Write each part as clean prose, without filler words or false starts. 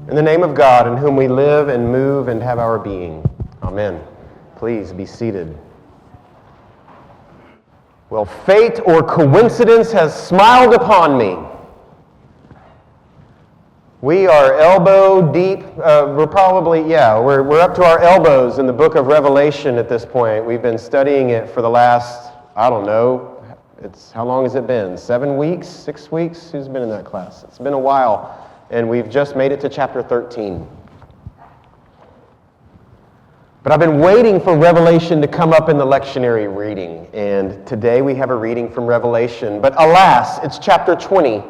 In the name of God, in whom we live and move and have our being. Amen. Please be seated. Well, fate or coincidence has smiled upon me. We are elbow deep. We're up to our elbows in the book of Revelation at this point. We've been studying it for the last, how long has it been? 7 weeks? 6 weeks? Who's been in that class? It's been a while. And we've just made it to chapter 13. But I've been waiting for Revelation to come up in the lectionary reading. And today we have a reading from Revelation. But alas, it's chapter 20.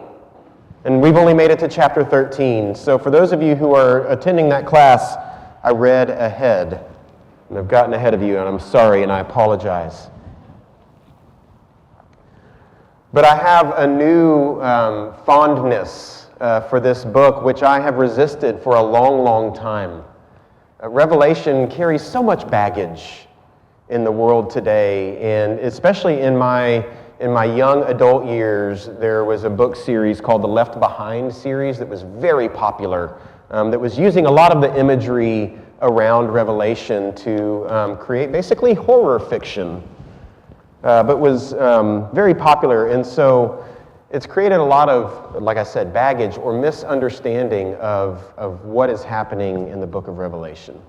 And we've only made it to chapter 13. So for those of you who are attending that class, I read ahead. And I've gotten ahead of you, and I'm sorry, and I apologize. But I have a new fondness for this book, which I have resisted for a long, long time. Revelation carries so much baggage in the world today, and especially in my young adult years, there was a book series called the Left Behind series that was very popular, that was using a lot of the imagery around Revelation to create basically horror fiction, but was very popular, and so it's created a lot of, like I said, baggage or misunderstanding of what is happening in the book of Revelation.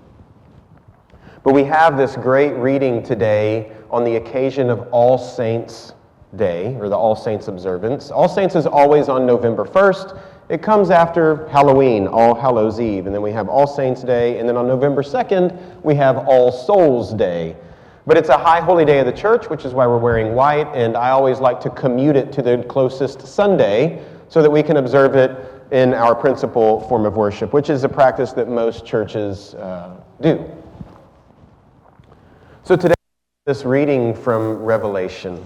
But we have this great reading today on the occasion of All Saints' Day, or the All Saints observance. All Saints is always on November 1st. It comes after Halloween, All Hallows Eve, and then we have All Saints' Day, and then on November 2nd, we have All Souls' Day. But it's a high holy day of the church, which is why we're wearing white, and I always like to commute it to the closest Sunday so that we can observe it in our principal form of worship, which is a practice that most churches do. So today, this reading from Revelation.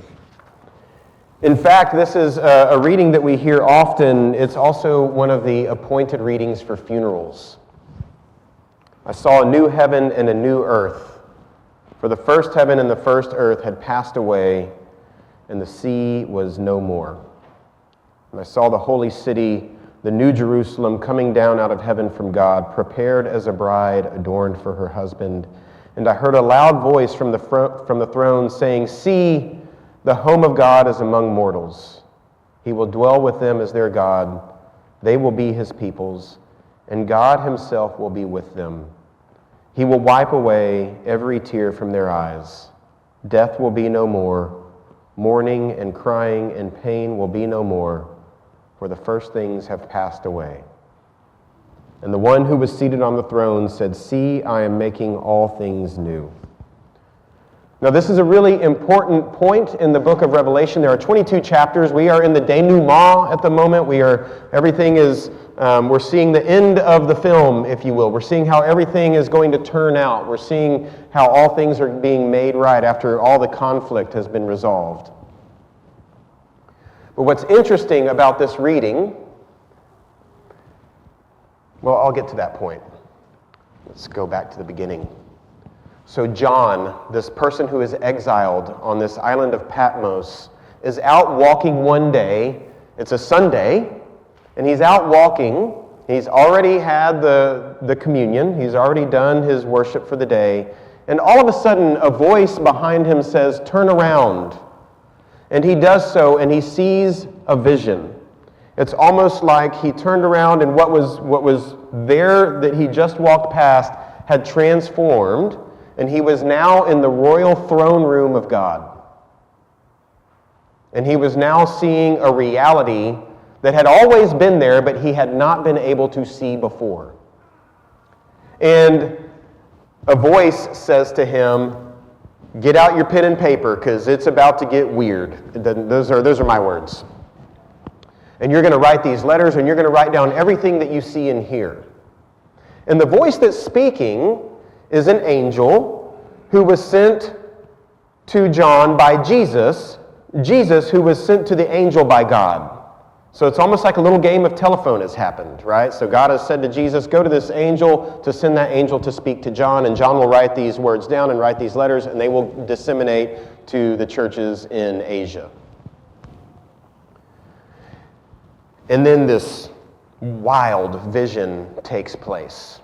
In fact, this is a reading that we hear often. It's also one of the appointed readings for funerals. I saw a new heaven and a new earth. For the first heaven and the first earth had passed away, and the sea was no more. And I saw the holy city, the new Jerusalem, coming down out of heaven from God, prepared as a bride adorned for her husband. And I heard a loud voice from the throne saying, "See, the home of God is among mortals. He will dwell with them as their God. They will be his peoples, and God himself will be with them. He will wipe away every tear from their eyes. Death will be no more. Mourning and crying and pain will be no more, for the first things have passed away." And the one who was seated on the throne said, "See, I am making all things new." Now, this is a really important point in the book of Revelation. There are 22 chapters. We are in the denouement at the moment. We're seeing the end of the film, if you will. We're seeing how everything is going to turn out. We're seeing how all things are being made right after all the conflict has been resolved. But what's interesting about this reading, well, I'll get to that point. Let's go back to the beginning. So John, this person who is exiled on this island of Patmos, is out walking one day. It's a Sunday, and he's out walking. He's already had the communion. He's already done his worship for the day. And all of a sudden, a voice behind him says, "Turn around." And he does so, and he sees a vision. It's almost like he turned around, and what was there that he just walked past had transformed, and he was now in the royal throne room of God. And he was now seeing a reality that had always been there, but he had not been able to see before. And a voice says to him, "Get out your pen and paper, because it's about to get weird." Those are my words. And you're going to write these letters, and you're going to write down everything that you see and hear. And the voice that's speaking is an angel who was sent to John by Jesus who was sent to the angel by God. So it's almost like a little game of telephone has happened, right? So God has said to Jesus, go to this angel to send that angel to speak to John, and John will write these words down and write these letters, and they will disseminate to the churches in Asia. And then this wild vision takes place.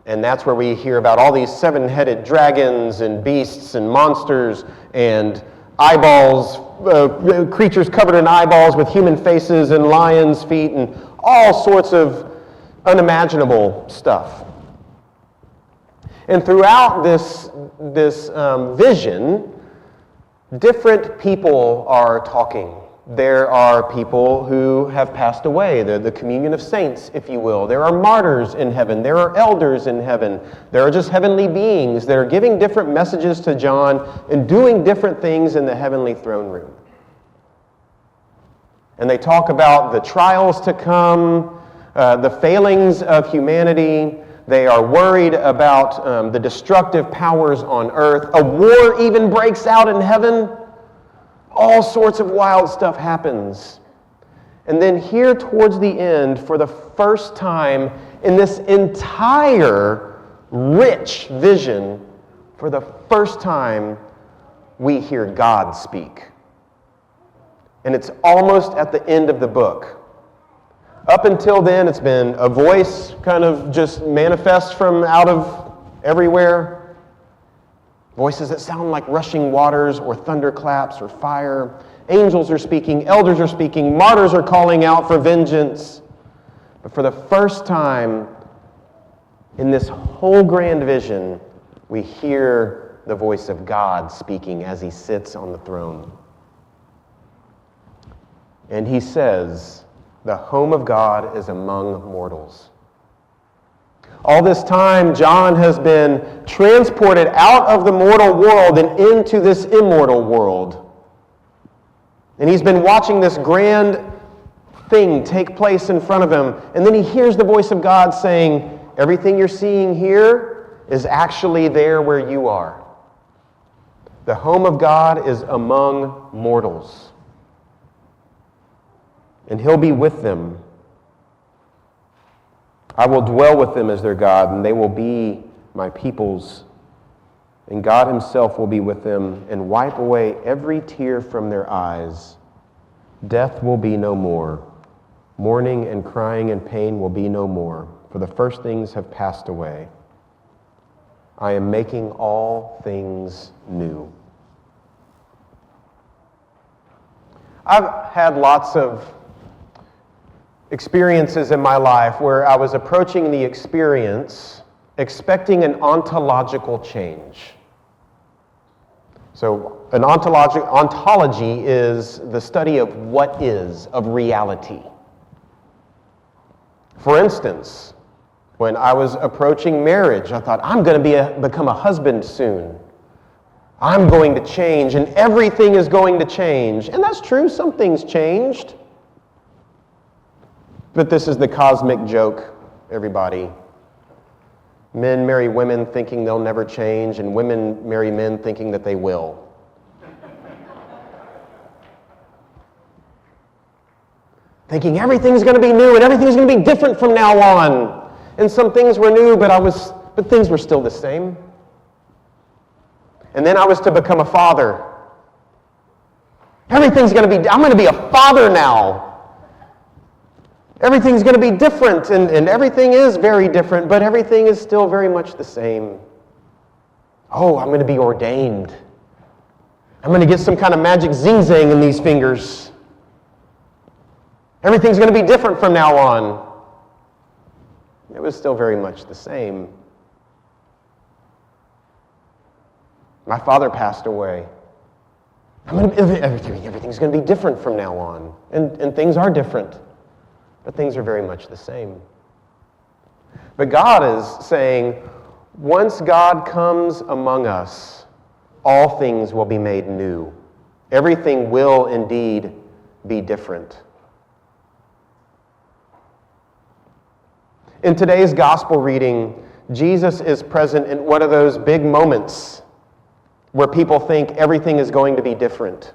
And that's where we hear about all these seven-headed dragons and beasts and monsters and eyeballs, creatures covered in eyeballs with human faces and lions' feet and all sorts of unimaginable stuff. And throughout this vision, different people are talking. There are people who have passed away. They're the communion of saints, if you will. There are martyrs in heaven. There are elders in heaven. There are just heavenly beings that are giving different messages to John and doing different things in the heavenly throne room. And they talk about the trials to come, the failings of humanity. They are worried about the destructive powers on earth. A war even breaks out in heaven. All sorts of wild stuff happens. And then here towards the end, for the first time in this entire rich vision, for the first time, we hear God speak. And it's almost at the end of the book. Up until then, it's been a voice kind of just manifests from out of everywhere. Voices that sound like rushing waters or thunderclaps or fire. Angels are speaking, elders are speaking, martyrs are calling out for vengeance. But for the first time in this whole grand vision, we hear the voice of God speaking as he sits on the throne. And he says, "The home of God is among mortals." All this time, John has been transported out of the mortal world and into this immortal world. And he's been watching this grand thing take place in front of him. And then he hears the voice of God saying, everything you're seeing here is actually there where you are. The home of God is among mortals. And he'll be with them. I will dwell with them as their God, and they will be my peoples. And God himself will be with them and wipe away every tear from their eyes. Death will be no more. Mourning and crying and pain will be no more, for the first things have passed away. I am making all things new. I've had lots of experiences in my life where I was approaching the experience expecting an ontological change. So an ontology is the study of what is, of reality. For instance, when I was approaching marriage, I thought, I'm going to become a husband soon. I'm going to change, and everything is going to change. And that's true, some things changed. But this is the cosmic joke, everybody. Men marry women thinking they'll never change, and women marry men thinking that they will. Thinking everything's going to be new and everything's going to be different from now on. And some things were new, but things were still the same. And then I was to become a father. I'm going to be a father now. Everything's going to be different, and everything is very different, but everything is still very much the same. Oh, I'm going to be ordained. I'm going to get some kind of magic zing-zang in these fingers. Everything's going to be different from now on. It was still very much the same. My father passed away. Everything's going to be different from now on, and things are different. But things are very much the same. But God is saying, once God comes among us, all things will be made new. Everything will indeed be different. In today's gospel reading, Jesus is present in one of those big moments where people think everything is going to be different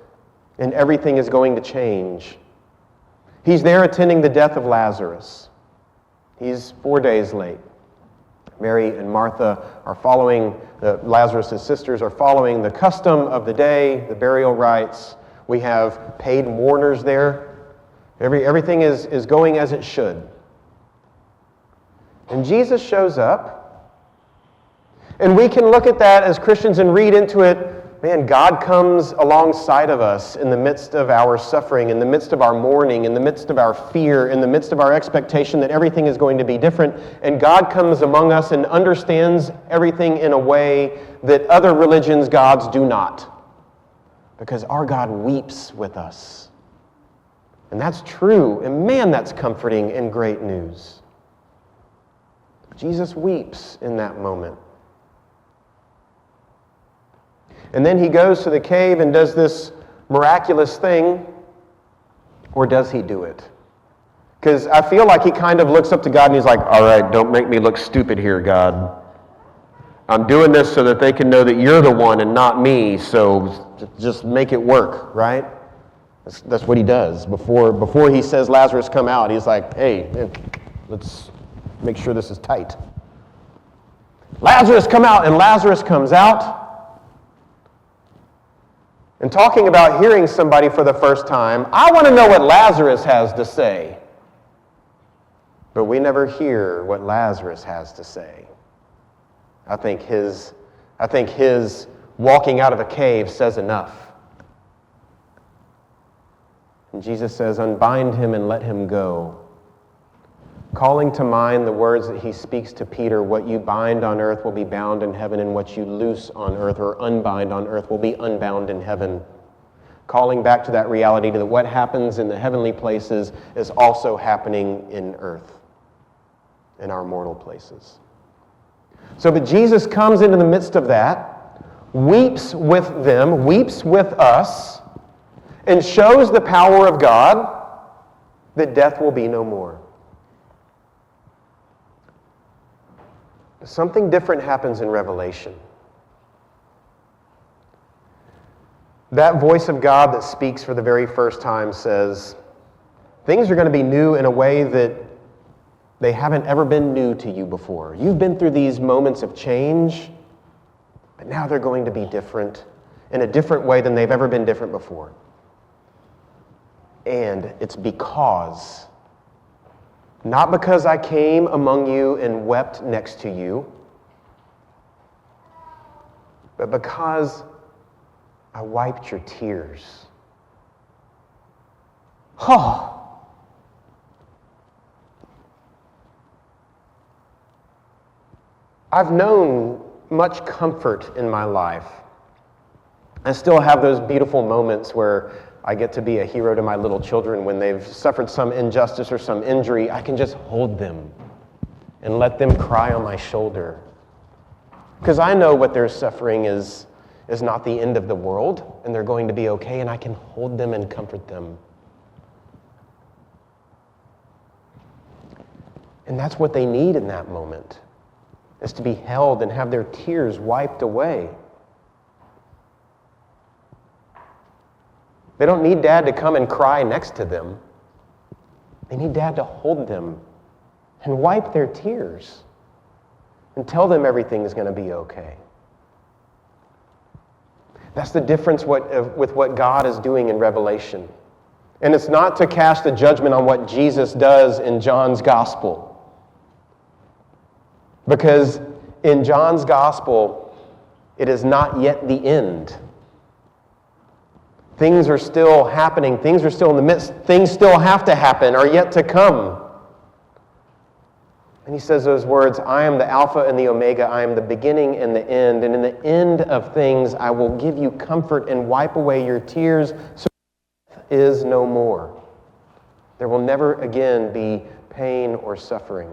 and everything is going to change. He's there attending the death of Lazarus. He's 4 days late. Mary and Martha are following, Lazarus' sisters are following the custom of the day, the burial rites. We have paid mourners there. Everything is going as it should. And Jesus shows up. And we can look at that as Christians and read into it, man, God comes alongside of us in the midst of our suffering, in the midst of our mourning, in the midst of our fear, in the midst of our expectation that everything is going to be different. And God comes among us and understands everything in a way that other religions' gods do not. Because our God weeps with us. And that's true. And man, that's comforting and great news. Jesus weeps in that moment. And then he goes to the cave and does this miraculous thing, or does he do it? Because I feel like he kind of looks up to God and he's like, all right, don't make me look stupid here, God. I'm doing this so that they can know that you're the one and not me, so just make it work, right? That's what he does. Before he says, Lazarus, come out, he's like, hey, man, let's make sure this is tight. Lazarus, come out, and Lazarus comes out. And talking about hearing somebody for the first time, I want to know what Lazarus has to say. But we never hear what Lazarus has to say. I think his walking out of a cave says enough. And Jesus says, unbind him and let him go. Calling to mind the words that he speaks to Peter, what you bind on earth will be bound in heaven, and what you loose on earth or unbind on earth will be unbound in heaven. Calling back to that reality that what happens in the heavenly places is also happening in earth, in our mortal places. But Jesus comes into the midst of that, weeps with them, weeps with us, and shows the power of God that death will be no more. Something different happens in Revelation. That voice of God that speaks for the very first time says, things are going to be new in a way that they haven't ever been new to you before. You've been through these moments of change, but now they're going to be different in a different way than they've ever been different before. And it's because, not because I came among you and wept next to you, but because I wiped your tears. Oh. I've known much comfort in my life. I still have those beautiful moments where I get to be a hero to my little children when they've suffered some injustice or some injury. I can just hold them and let them cry on my shoulder. Because I know what they're suffering is not the end of the world, and they're going to be okay, and I can hold them and comfort them. And that's what they need in that moment, is to be held and have their tears wiped away. They don't need Dad to come and cry next to them. They need Dad to hold them and wipe their tears and tell them everything is going to be okay. That's the difference with what God is doing in Revelation. And it's not to cast a judgment on what Jesus does in John's gospel. Because in John's gospel, it is not yet the end. Things are still happening. Things are still in the midst. Things still have to happen, are yet to come. And he says those words, I am the Alpha and the Omega. I am the beginning and the end. And in the end of things, I will give you comfort and wipe away your tears so death is no more. There will never again be pain or suffering.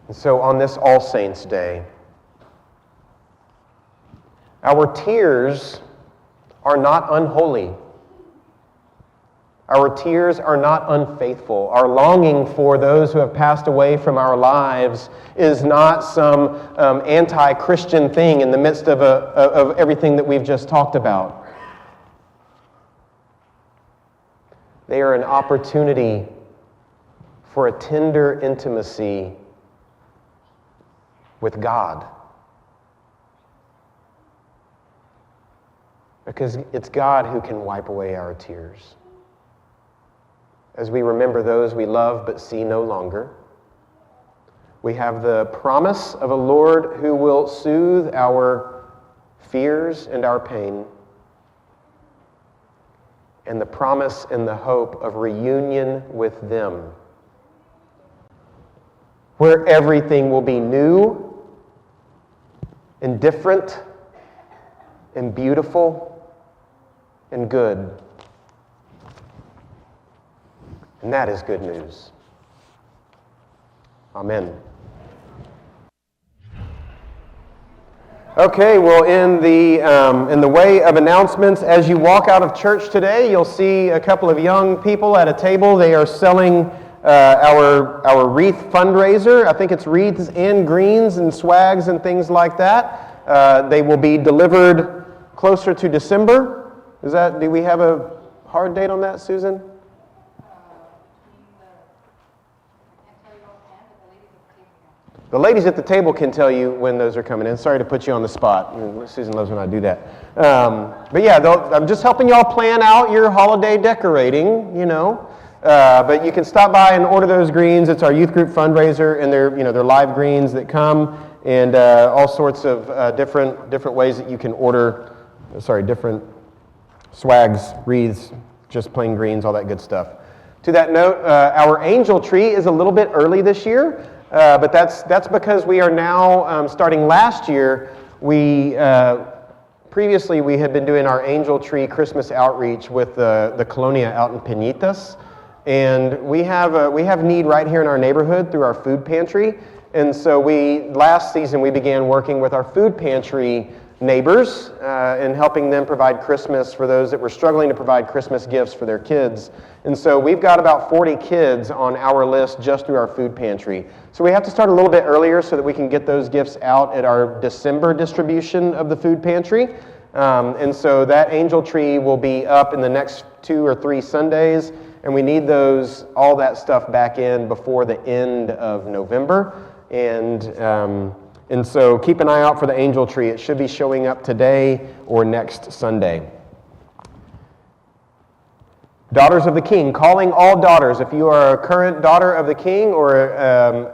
And so on this All Saints' Day, our tears are not unholy. Our tears are not unfaithful. Our longing for those who have passed away from our lives is not some anti-Christian thing in the midst of everything that we've just talked about. They are an opportunity for a tender intimacy with God. Because it's God who can wipe away our tears. as we remember those we love but see no longer. We have the promise of a Lord who will soothe our fears and our pain, and the promise and the hope of reunion with them, where everything will be new and different and beautiful and good. And that is good news. Amen. Okay, well, in the way of announcements, as you walk out of church today, you'll see a couple of young people at a table. They are selling our wreath fundraiser. I think it's wreaths and greens and swags and things like that. They will be delivered closer to December. Do we have a hard date on that, Susan? The ladies at the table can tell you when those are coming in. Sorry to put you on the spot. Susan loves when I do that. But yeah, I'm just helping y'all plan out your holiday decorating, But you can stop by and order those greens. It's our youth group fundraiser, and they're live greens that come, and all sorts of different ways that you can order. Different swags, wreaths, just plain greens, all that good stuff. To that note, our angel tree is a little bit early this year. But that's because we are now starting last year. Previously we had been doing our Angel Tree Christmas outreach with the Colonia out in Penitas, and we have need right here in our neighborhood through our food pantry. And so last season we began working with our food pantry neighbors and helping them provide Christmas for those that were struggling to provide Christmas gifts for their kids. And so we've got about 40 kids on our list just through our food pantry. So we have to start a little bit earlier so that we can get those gifts out at our December distribution of the food pantry. And so that angel tree will be up in the next 2 or 3 Sundays, and we need all that stuff back in before the end of November. And so keep an eye out for the angel tree. It should be showing up today or next Sunday. Daughters of the King, calling all daughters. If you are a current daughter of the King or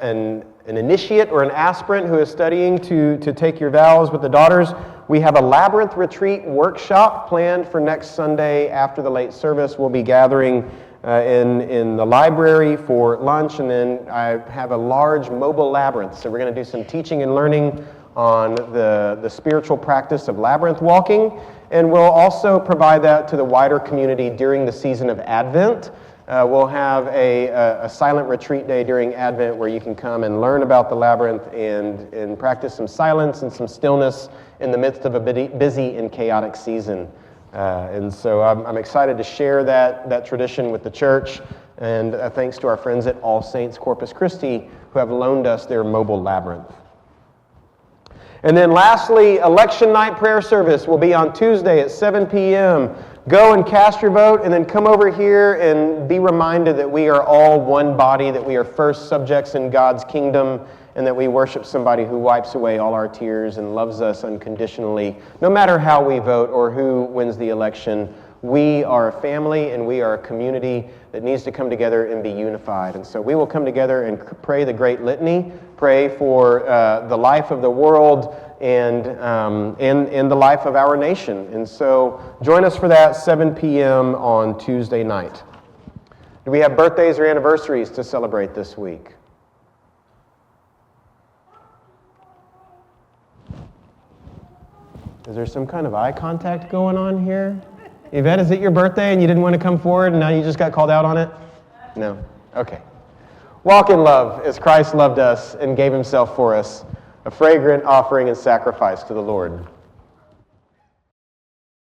an initiate or an aspirant who is studying to take your vows with the daughters, we have a Labyrinth Retreat workshop planned for next Sunday after the late service. We'll be gathering in the library for lunch, and then I have a large mobile labyrinth. So we're going to do some teaching and learning on the spiritual practice of labyrinth walking, and we'll also provide that to the wider community during the season of Advent. We'll have a silent retreat day during Advent where you can come and learn about the labyrinth and practice some silence and some stillness in the midst of a busy and chaotic season. And so I'm excited to share that tradition with the church, and thanks to our friends at All Saints Corpus Christi who have loaned us their mobile labyrinth. And then lastly, election night prayer service will be on Tuesday at 7 p.m. Go and cast your vote, and then come over here and be reminded that we are all one body, that we are first subjects in God's kingdom, and that we worship somebody who wipes away all our tears and loves us unconditionally. No matter how we vote or who wins the election, we are a family and we are a community that needs to come together and be unified. And so we will come together and pray the Great Litany, pray for the life of the world and the life of our nation. And so join us for that, 7 p.m. on Tuesday night. Do we have birthdays or anniversaries to celebrate this week? Is there some kind of eye contact going on here? Yvette, is it your birthday and you didn't want to come forward and now you just got called out on it? No? Okay. Walk in love as Christ loved us and gave himself for us, a fragrant offering and sacrifice to the Lord.